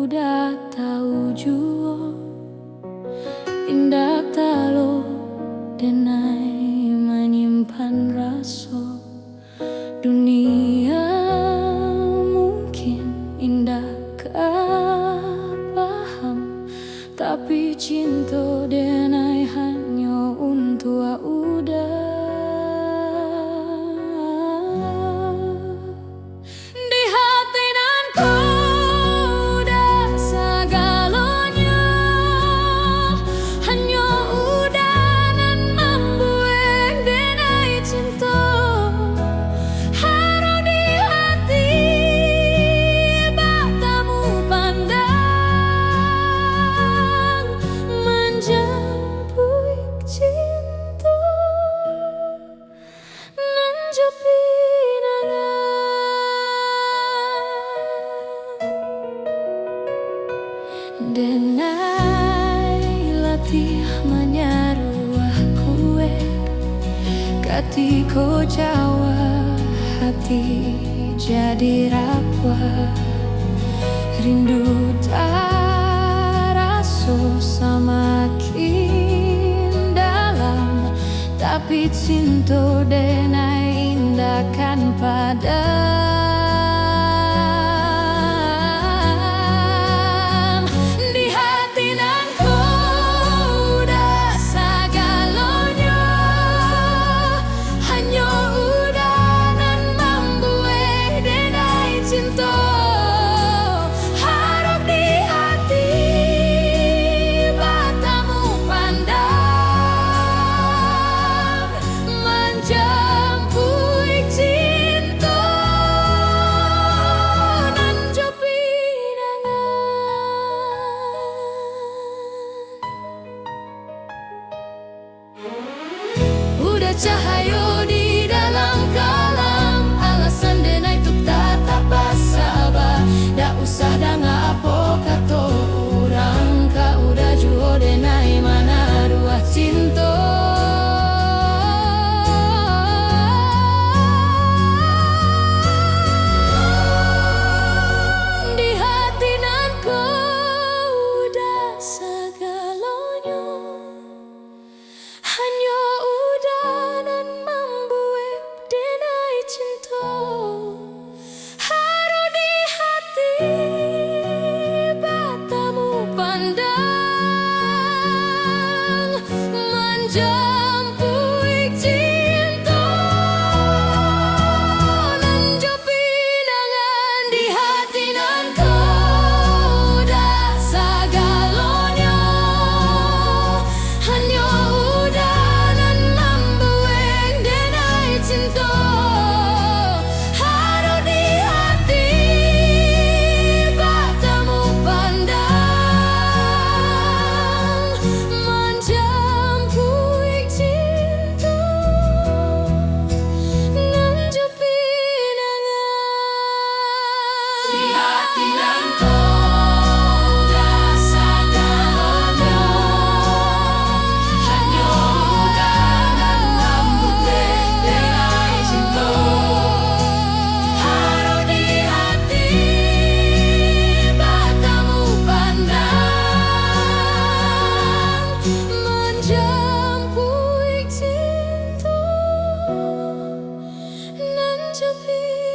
udah tahu jua indah talo denai menyimpan rasa dunia mungkin indah paham, tapi cinta denai hanya untuk udah. Denai latih menyaruah kue ketika Jawa hati jadi rapah, rindu terasa semakin dalam, tapi cinta denai indahkan padam. Cahaya di dalam kalam, alasan denai tuk tatap sabar. Dak usah dengar apa kata orang, kau udah jua denai mana ruah cinta. Di hati nan kau udah segalanya, hanya to be